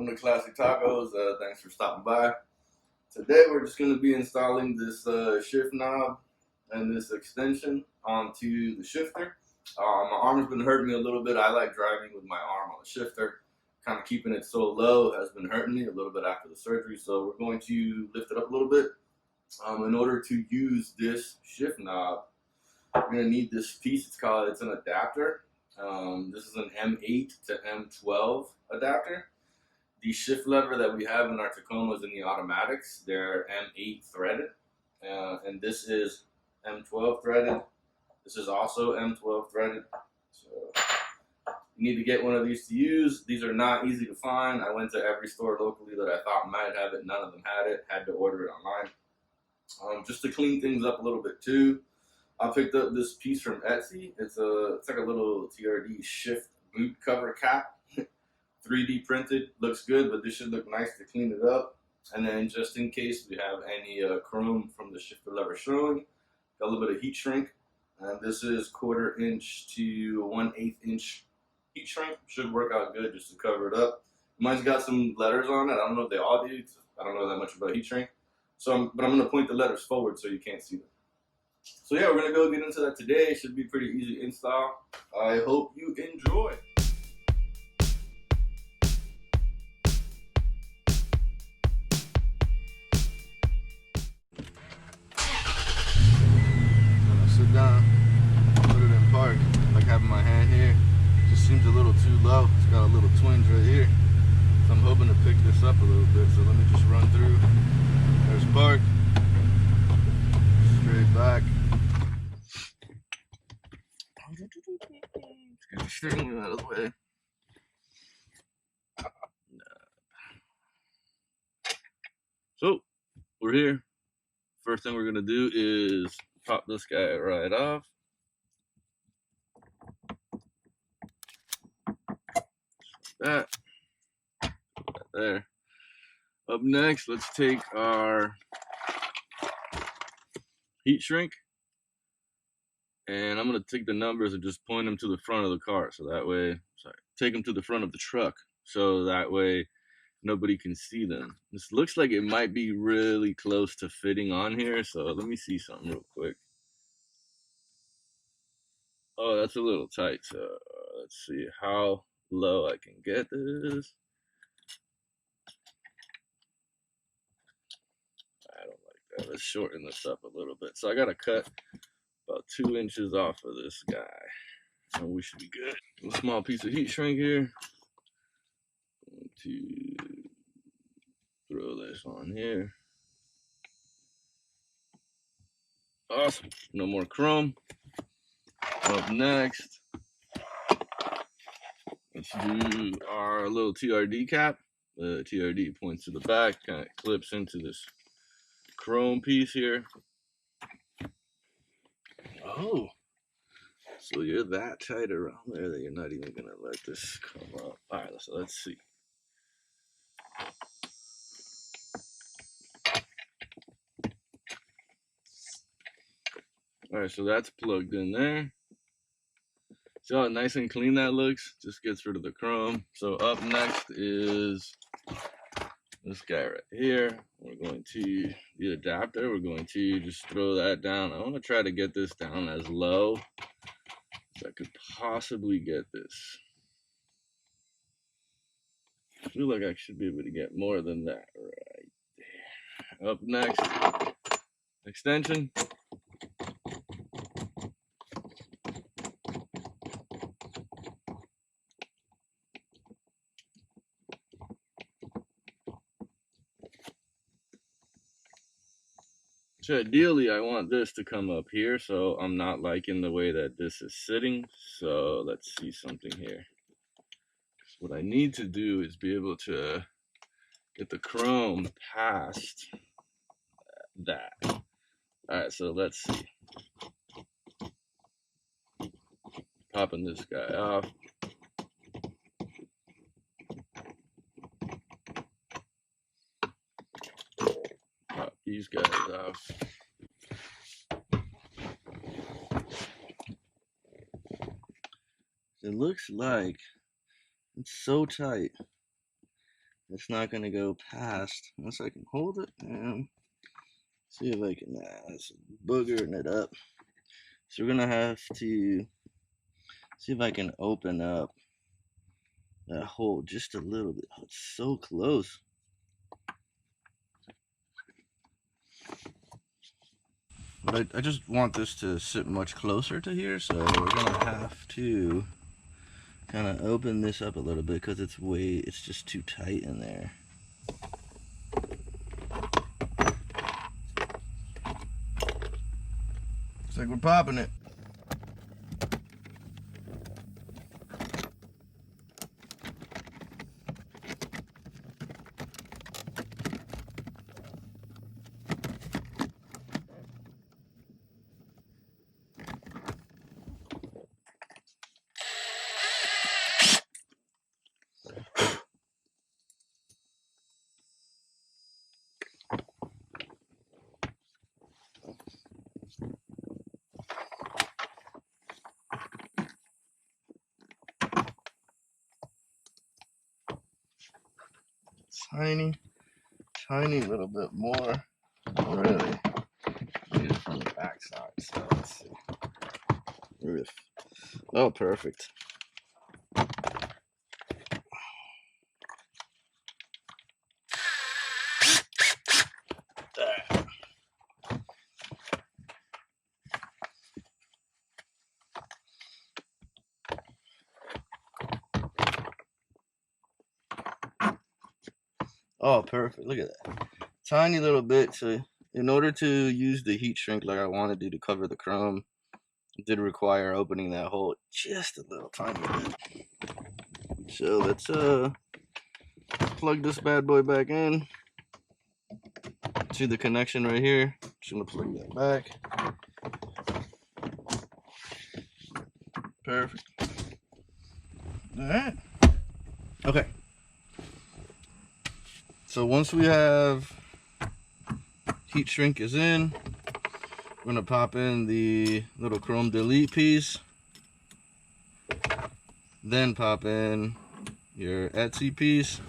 Welcome to Classic Tacos. Thanks for stopping by. Today we're just going to be installing this shift knob and this extension onto the shifter. My arm's been hurting me a little bit. I like driving with my arm on the shifter. Kind of keeping it so low has been hurting me a little bit after the surgery. So we're going to lift it up a little bit. In order to use this shift knob, you're going to need this piece. It's an adapter. This is an M8 to M12 adapter. The shift lever that we have in our Tacomas and the automatics, they're M8 threaded, and this is M12 threaded. This is also M12 threaded. So you need to get one of these to use. These are not easy to find. I went to every store locally that I thought might have it. None of them had it. Had to order it online. Just to clean things up a little bit too, I picked up this piece from Etsy. It's like a little Trd shift boot cover cap. 3D printed, looks good, but this should look nice to clean it up. And then just in case we have any chrome from the shifter lever showing, got a little bit of heat shrink. And this is 1/4 inch to 1/8 inch heat shrink. Should work out good just to cover it up. Mine's got some letters on it. I don't know if they all do. I don't know that much about heat shrink. But I'm gonna point the letters forward so you can't see them. So yeah, we're gonna go get into that today. It should be pretty easy to install. I hope you enjoy. Sit down, put it in park. I like having my hand here. Just seems a little too low. It's got a little twinge right here. So I'm hoping to pick this up a little bit. So let me just run through. There's park. Straight back. Let's get the steering wheel out of the way. So we're here. First thing we're gonna do is pop this guy right off. That there. Up next, let's take our heat shrink, and I'm gonna take the numbers and just point them to the front of the car, so that way, take them to the front of the truck, so that way nobody can see them. This looks like it might be really close to fitting on here, so let me see something real quick. Oh, that's a little tight, so let's see how low I can get this. I don't like that. Let's shorten this up a little bit. So I gotta cut about 2 inches off of this guy, and we should be good. A small piece of heat shrink here. Going to throw this on here. Awesome. No more chrome. Up next, let's do our little Trd cap. The Trd points to the back, kind of clips into this chrome piece here. Oh, so you're that tight around there that you're not even gonna let this come up. All right, so let's see. All right, so that's plugged in there. See how nice and clean that looks? Just gets rid of the chrome. So up next is this guy right here. We're going to, the adapter, we're going to just throw that down. I want to try to get this down as low as I could possibly get this. I feel like I should be able to get more than that right there. Up next, extension. So ideally, I want this to come up here, so I'm not liking the way that this is sitting. So let's see something here. So what I need to do is be able to get the chrome past that. All right, so let's see. Popping this guy off. Pop these guys off. It looks like it's so tight it's not going to go past, unless I can hold it and see if I can, it's boogering it up. So we're going to have to see if I can open up that hole just a little bit. Oh, it's so close. But I just want this to sit much closer to here, so we're going to have to kind of open this up a little bit because it's just too tight in there. Looks like we're popping it. Tiny little bit more. Really need it from the back side. So let's see. Oh, perfect. There. Oh, perfect. Look at that. Tiny little bit. So in order to use the heat shrink like I wanted to cover the chrome, it did require opening that hole just a little tiny bit. So let's plug this bad boy back in. See the connection right here? Just gonna plug that back. Perfect. Alright. Okay. So once we have heat shrink is in, we're gonna pop in the little chrome delete piece, then pop in your Etsy piece.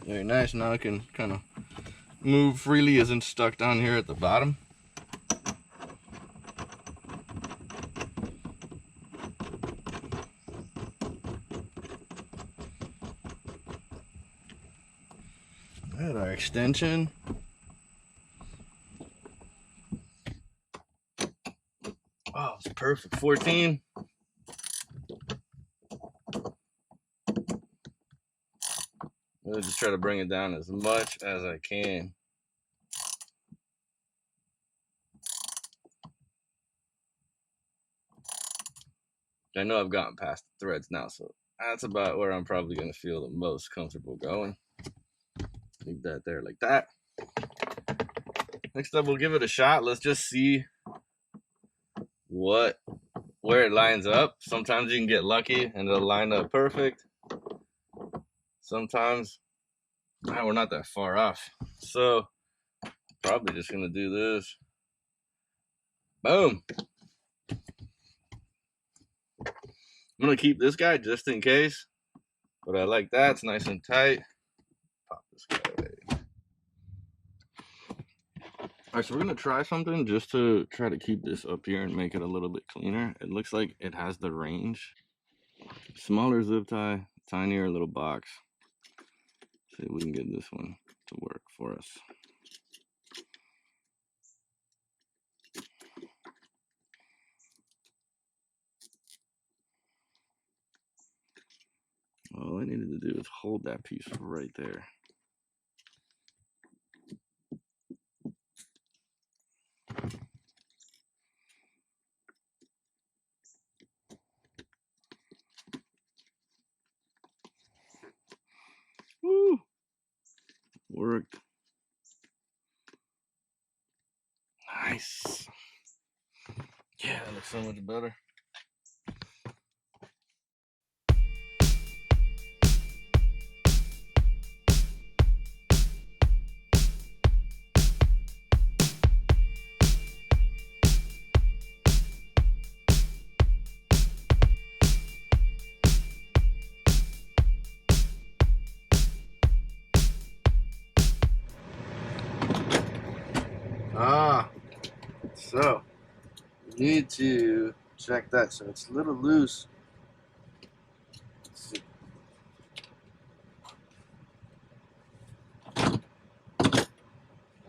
Very nice. Now I can kind of move freely, isn't stuck down here at the bottom. Alright, our extension. Oh, it's perfect. 14. I'll just try to bring it down as much as I can. I know I've gotten past the threads now, so that's about where I'm probably going to feel the most comfortable going. Leave that there like that. Next up, we'll give it a shot. Let's just see where it lines up. Sometimes you can get lucky and it'll line up perfect. Sometimes we're not that far off. So probably just gonna do this. Boom. I'm gonna keep this guy just in case, but I like that. It's nice and tight. Pop this guy away. All right, so we're gonna try something just to try to keep this up here and make it a little bit cleaner. It looks like it has the range. Smaller zip tie, tinier little box. See if we can get this one to work for us. All I needed to do is hold that piece right there. Woo! Worked. Nice. Yeah, that looks so much better. So we need to check that. So it's a little loose. Let's see.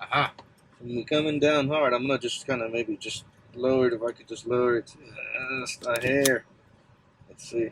Aha. From coming down hard, I'm gonna just kind of maybe just lower it. If I could just lower it just a hair. Let's see.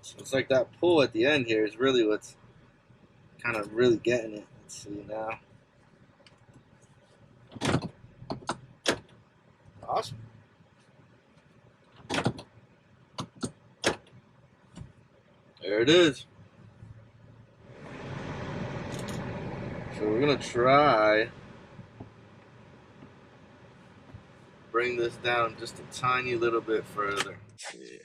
So it's like that pull at the end here is really what's kind of really getting it. Let's see now. Awesome. There it is. So we're gonna try bring this down just a tiny little bit further. Yeah.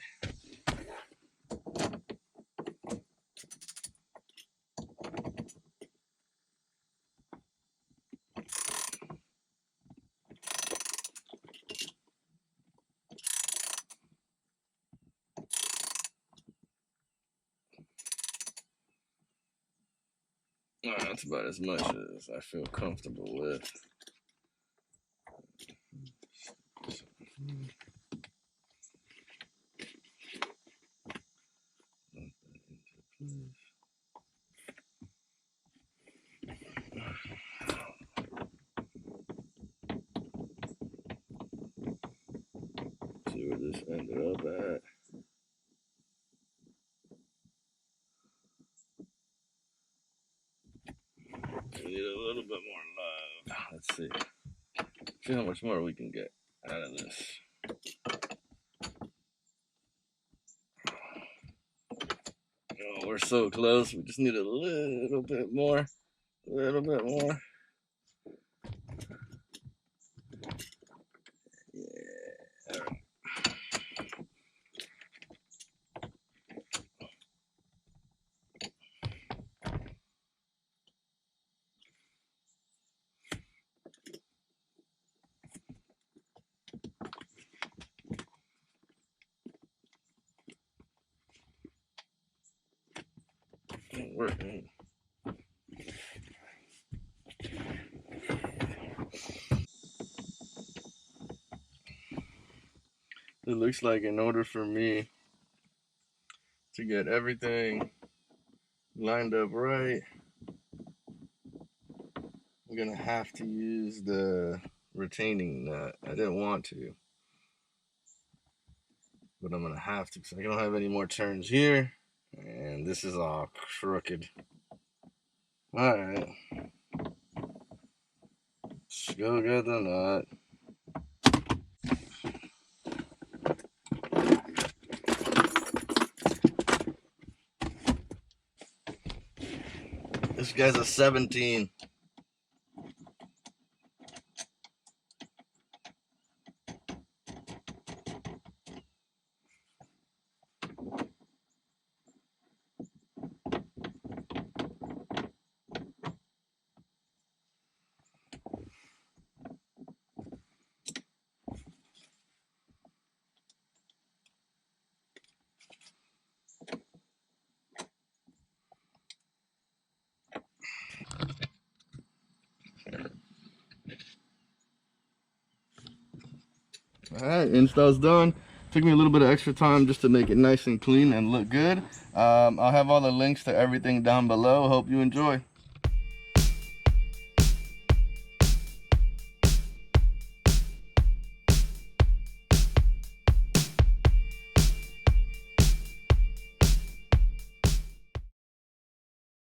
That's about as much as I feel comfortable with. See where this ended up at. We need a little bit more love. Let's see. See how much more we can get out of this. Oh, we're so close. We just need a little bit more. A little bit more. Yeah. All right. Ain't working. It looks like in order for me to get everything lined up right, I'm gonna have to use the retaining nut. I didn't want to, but I'm gonna have to because I don't have any more turns here, and this is all crooked. All right, let's go get the nut. This guy's a 17. All right, install's done. Took me a little bit of extra time just to make it nice and clean and look good. I'll have all the links to everything down below. Hope you enjoy.